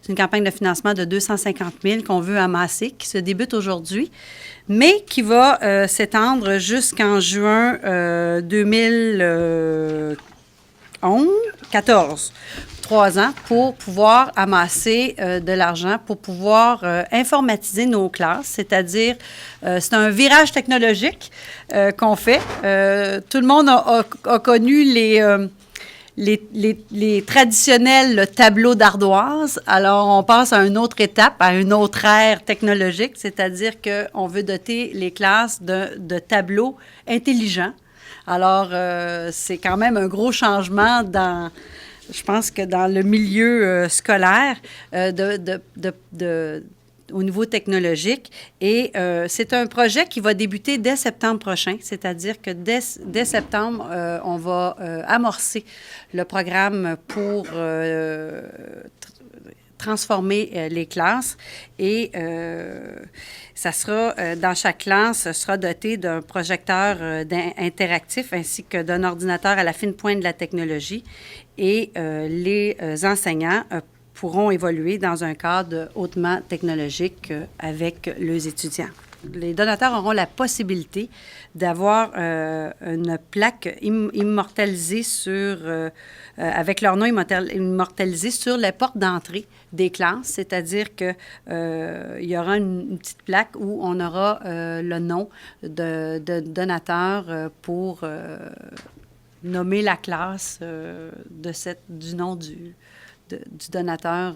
C'est une campagne de financement de 250 000 qu'on veut amasser, qui se débute aujourd'hui, mais qui va s'étendre jusqu'en juin 2014. 3 ans pour pouvoir amasser de l'argent, pour pouvoir informatiser nos classes, c'est-à-dire, c'est un virage technologique qu'on fait. Tout le monde a connu les traditionnels tableaux d'ardoise. Alors, on passe à une autre étape, à une autre ère technologique, c'est-à-dire qu'on veut doter les classes de tableaux intelligents. Alors, c'est quand même un gros changement je pense que dans le milieu scolaire, au niveau technologique. Et c'est un projet qui va débuter dès septembre prochain, c'est-à-dire que dès septembre, on va amorcer le programme pour transformer les classes et ça sera, dans chaque classe, sera doté d'un projecteur interactif ainsi que d'un ordinateur à la fine pointe de la technologie et les enseignants pourront évoluer dans un cadre hautement technologique avec les étudiants. Les donateurs auront la possibilité d'avoir une plaque immortalisée avec leur nom immortalisé sur les portes d'entrée des classes, c'est-à-dire qu'il y aura une petite plaque où on aura le nom de donateur pour nommer la classe du nom du donateur.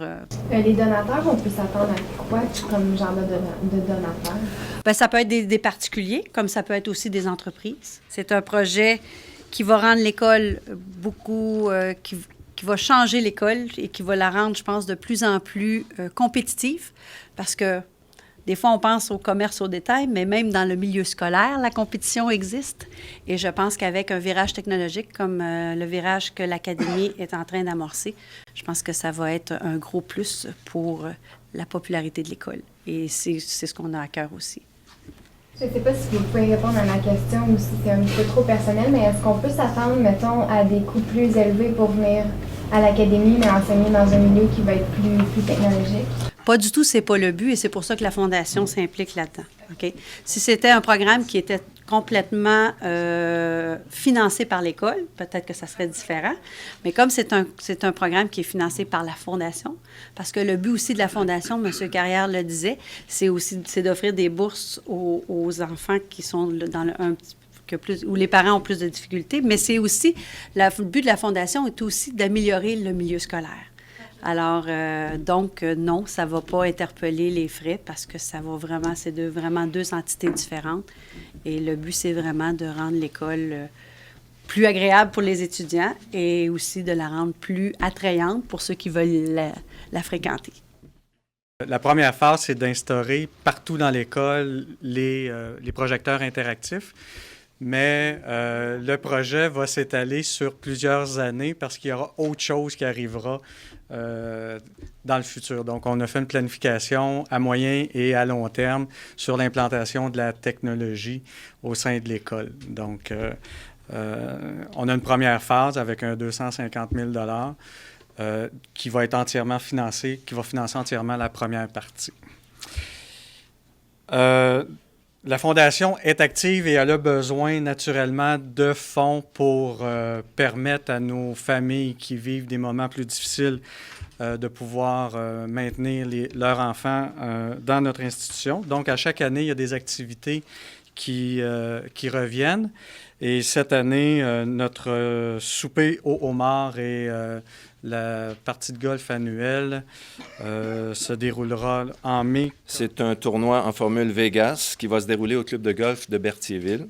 Les donateurs, on peut s'attendre à quoi comme genre de donateurs? Bien, ça peut être des particuliers, comme ça peut être aussi des entreprises. C'est un projet qui va rendre l'école beaucoup, qui va changer l'école et qui va la rendre, je pense, de plus en plus compétitive, parce que des fois, on pense au commerce au détail, mais même dans le milieu scolaire, la compétition existe. Et je pense qu'avec un virage technologique comme le virage que l'Académie est en train d'amorcer, je pense que ça va être un gros plus pour la popularité de l'école. Et c'est ce qu'on a à cœur aussi. Je ne sais pas si vous pouvez répondre à ma question ou si c'est un peu trop personnel, mais est-ce qu'on peut s'attendre, mettons, à des coûts plus élevés pour venir à l'Académie, mais enseigner dans un milieu qui va être plus technologique? Pas du tout, c'est pas le but et c'est pour ça que la Fondation s'implique là-dedans. Okay? Si c'était un programme qui était complètement financé par l'école, peut-être que ça serait différent. Mais comme c'est un programme qui est financé par la Fondation, parce que le but aussi de la Fondation, M. Carrière le disait, c'est d'offrir des bourses aux enfants qui sont dans où les parents ont plus de difficultés, mais c'est aussi, le but de la Fondation est aussi d'améliorer le milieu scolaire. Alors, donc, non, ça ne va pas interpeller les frais parce que ça va vraiment, c'est vraiment deux entités différentes. Et le but, c'est vraiment de rendre l'école plus agréable pour les étudiants et aussi de la rendre plus attrayante pour ceux qui veulent la fréquenter. La première phase, c'est d'instaurer partout dans l'école les projecteurs interactifs. Mais le projet va s'étaler sur plusieurs années parce qu'il y aura autre chose qui arrivera dans le futur. Donc, on a fait une planification à moyen et à long terme sur l'implantation de la technologie au sein de l'école. Donc, on a une première phase avec un 250 000 qui va être entièrement financé, qui va financer entièrement la première partie. La Fondation est active et elle a besoin naturellement de fonds pour permettre à nos familles qui vivent des moments plus difficiles de pouvoir maintenir leurs enfants dans notre institution. Donc, à chaque année, il y a des activités qui reviennent. Et cette année, notre souper au homard et la partie de golf annuelle se déroulera en mai. C'est un tournoi en formule Vegas qui va se dérouler au club de golf de Berthierville.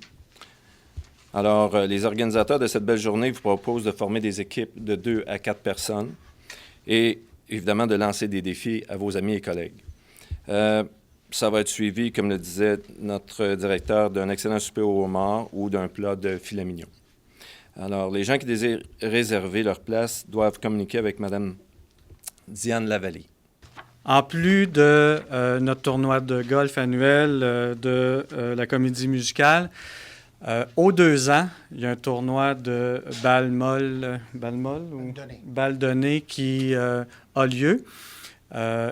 Alors, les organisateurs de cette belle journée vous proposent de former des équipes de 2 à 4 personnes et évidemment de lancer des défis à vos amis et collègues. Ça va être suivi, comme le disait notre directeur, d'un excellent souper au homard ou d'un plat de filet mignon. Alors, les gens qui désirent réserver leur place doivent communiquer avec Mme Diane Lavallée. En plus de notre tournoi de golf annuel de la comédie musicale, aux 2 ans, il y a un tournoi de balle donnée qui a lieu.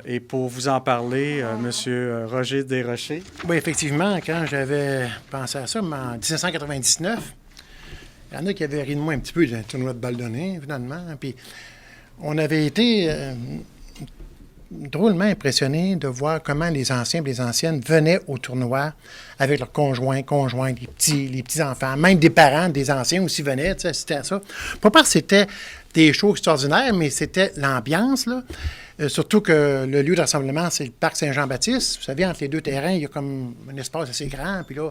Et pour vous en parler, M. Roger Desrochers. Oui, effectivement, quand j'avais pensé à ça, mais en 1999, il y en a qui avaient ri de moi un petit peu d'un tournoi de balle donnée, finalement. Puis on avait été drôlement impressionnés de voir comment les anciens et les anciennes venaient au tournoi avec leurs conjoints, les petits-enfants, même des parents des anciens aussi venaient, c'était ça. Pas parce que c'était des shows extraordinaires, mais c'était l'ambiance, là. Surtout que le lieu de rassemblement, c'est le parc Saint-Jean-Baptiste. Vous savez, entre les deux terrains, il y a comme un espace assez grand. Puis là,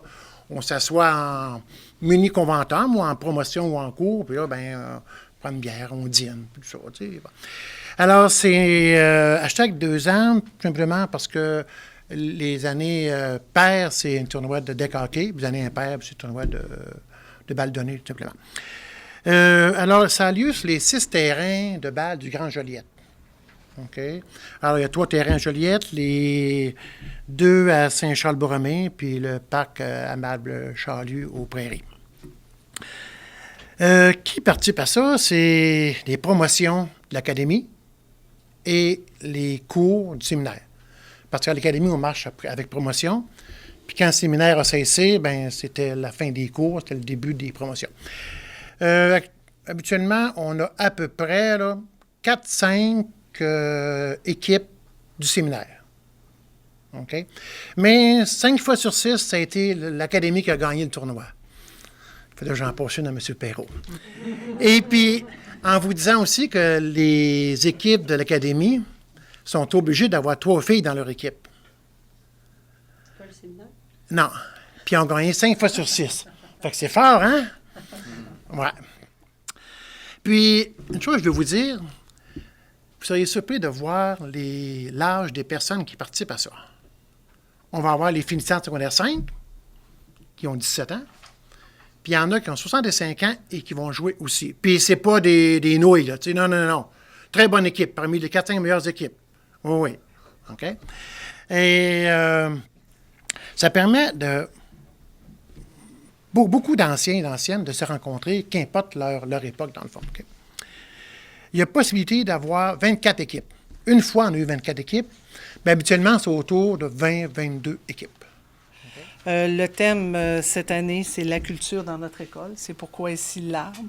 on s'assoit en mini-conventum ou en promotion ou en cours. Puis là, on prend une bière, on dîne, tout ça. Tu sais. Bon. Alors, c'est hashtag 2 ans, simplement parce que les années paires, c'est un tournoi de deck hockey. Les années impaires, c'est un tournoi de balle donnée, tout simplement. Alors, ça a lieu sur les 6 terrains de balle du Grand Joliette. OK. Alors, il y a 3 terrains à Joliette, les 2 à Saint-Charles-Borromée, puis le parc Amable-Charlieu aux Prairies. Qui participe à ça? C'est les promotions de l'académie et les cours du séminaire. Parce qu'à l'académie, on marche avec promotion. Puis quand le séminaire a cessé, c'était la fin des cours, c'était le début des promotions. Habituellement, on a à peu près 4-5 équipes du séminaire. OK? Mais 5 fois sur 6, ça a été l'académie qui a gagné le tournoi. Il faut que j'en passe une à M. Perrault. Et puis, en vous disant aussi que les équipes de l'académie sont obligées d'avoir 3 filles dans leur équipe. C'est pas le séminaire? Non. Puis ils ont gagné 5 fois sur 6. Fait que c'est fort, hein? Ouais. Puis, une chose, je vais vous dire, vous seriez surpris de voir l'âge des personnes qui participent à ça. On va avoir les finissants de secondaire 5, qui ont 17 ans, puis il y en a qui ont 65 ans et qui vont jouer aussi. Puis c'est pas des nouilles, là, tu sais, non. Très bonne équipe, parmi les 4-5 meilleures équipes. Oui. OK? Et ça permet de beaucoup d'anciens et d'anciennes de se rencontrer, qu'importe leur époque, dans le fond. Okay? Il y a possibilité d'avoir 24 équipes. Une fois, on a eu 24 équipes. Mais habituellement, c'est autour de 20-22 équipes. Okay? Le thème cette année, c'est la culture dans notre école. C'est pourquoi ici l'arbre.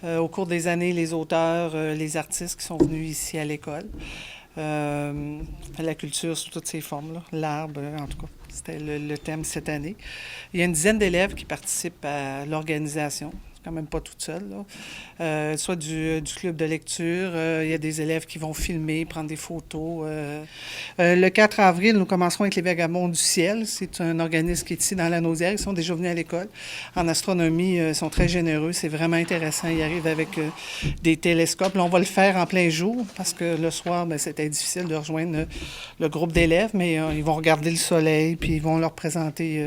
Au cours des années, les auteurs, les artistes qui sont venus ici à l'école. La culture sous toutes ses formes, là. L'arbre, en tout cas. C'était le thème cette année. Il y a une dizaine d'élèves qui participent à l'organisation. C'est quand même pas toute seule, là. Soit du club de lecture. Il y a des élèves qui vont filmer, prendre des photos. Le 4 avril, nous commencerons avec les Vagabonds du ciel. C'est un organisme qui est ici dans la Naudière. Ils sont déjà venus à l'école. En astronomie, ils sont très généreux. C'est vraiment intéressant. Ils arrivent avec des télescopes. Là, on va le faire en plein jour parce que le soir, c'était difficile de rejoindre le groupe d'élèves, mais ils vont regarder le soleil, puis ils vont leur présenter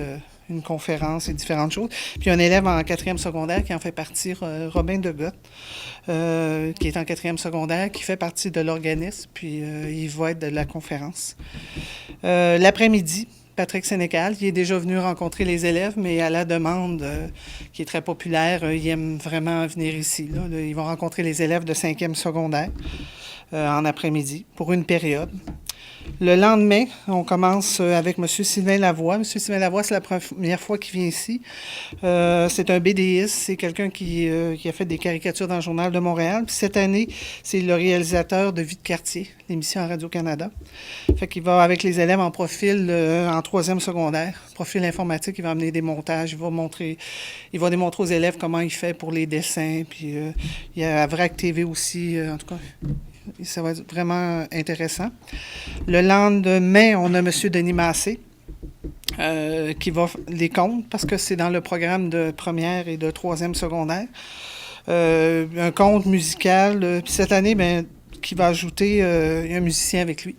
une conférence et différentes choses. Puis un élève en 4e secondaire qui en fait partie, Robin Degotte, qui est en 4e secondaire, qui fait partie de l'organisme, puis il va être de la conférence. L'après-midi, Patrick Sénécal, qui est déjà venu rencontrer les élèves, mais à la demande qui est très populaire, il aime vraiment venir ici. Là. Ils vont rencontrer les élèves de 5e secondaire en après-midi pour une période. Le lendemain, on commence avec M. Sylvain Lavoie. M. Sylvain Lavoie, c'est la première fois qu'il vient ici. C'est un BDiste, c'est quelqu'un qui a fait des caricatures dans le Journal de Montréal. Puis cette année, c'est le réalisateur de Vie de quartier, l'émission à Radio-Canada. Fait qu'il va avec les élèves en profil en 3e secondaire, profil informatique, il va amener des montages, il va démontrer aux élèves comment il fait pour les dessins. Puis il y a VRAC TV aussi, en tout cas. Ça va être vraiment intéressant. Le lendemain, on a M. Denis Massé qui va les contes, parce que c'est dans le programme de première et de 3e secondaire. Un conte musical. Puis cette année, qui va ajouter un musicien avec lui.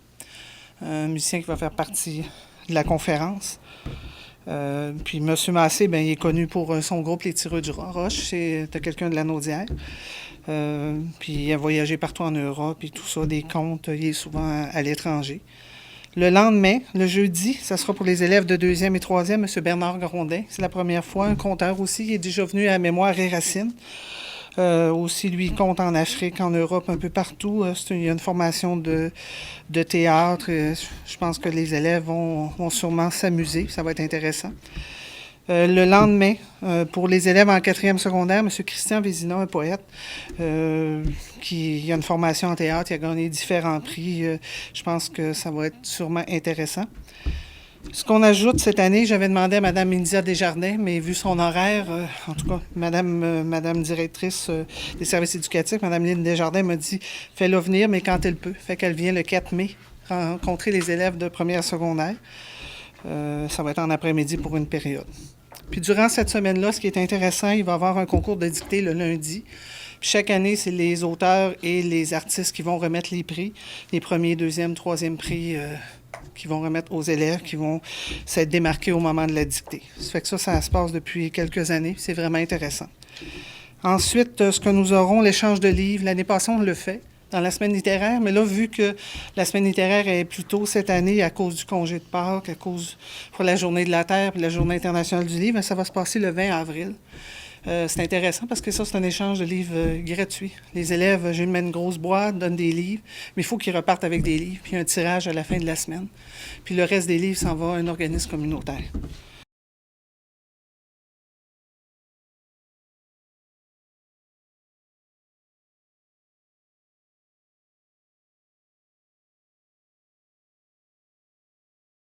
Un musicien qui va faire partie de la conférence. Puis M. Massé, il est connu pour son groupe Les Tireux du Roche. C'est quelqu'un de la Naudière. Puis il a voyagé partout en Europe et tout ça, des contes, il est souvent à l'étranger. Le lendemain, le jeudi, ça sera pour les élèves de 2e et 3e, M. Bernard Grondin. C'est la première fois, un conteur aussi, il est déjà venu à Mémoire et Racines. Aussi, lui, il compte en Afrique, en Europe, un peu partout. Il y a une formation de théâtre. Je pense que les élèves vont sûrement s'amuser. Ça va être intéressant. Le lendemain, pour les élèves en 4e secondaire, M. Christian Vézina, un poète, qui a une formation en théâtre, il a gagné différents prix. Je pense que ça va être sûrement intéressant. Ce qu'on ajoute cette année, j'avais demandé à Mme India Desjardins, mais vu son horaire, en tout cas, Madame directrice des services éducatifs, Mme Lynne Desjardins m'a dit « Fais-la venir, mais quand elle peut. » Fait qu'elle vient le 4 mai rencontrer les élèves de première secondaire. Ça va être en après-midi pour une période. Puis durant cette semaine-là, ce qui est intéressant, il va y avoir un concours de dictée le lundi. Puis chaque année, c'est les auteurs et les artistes qui vont remettre les prix, les premiers, deuxième, troisième prix qui vont remettre aux élèves, qui vont s'être démarqués au moment de la dictée. Ça fait que ça se passe depuis quelques années. C'est vraiment intéressant. Ensuite, ce que nous aurons, l'échange de livres. L'année passée, on le fait dans la semaine littéraire, mais là, vu que la semaine littéraire est plus tôt cette année à cause du congé de Pâques, à cause pour la Journée de la Terre et la Journée internationale du livre, ça va se passer le 20 avril. C'est intéressant parce que ça, c'est un échange de livres gratuit. Les élèves, je mets une grosse boîte, donnent des livres, mais il faut qu'ils repartent avec des livres, puis un tirage à la fin de la semaine. Puis le reste des livres s'en va à un organisme communautaire.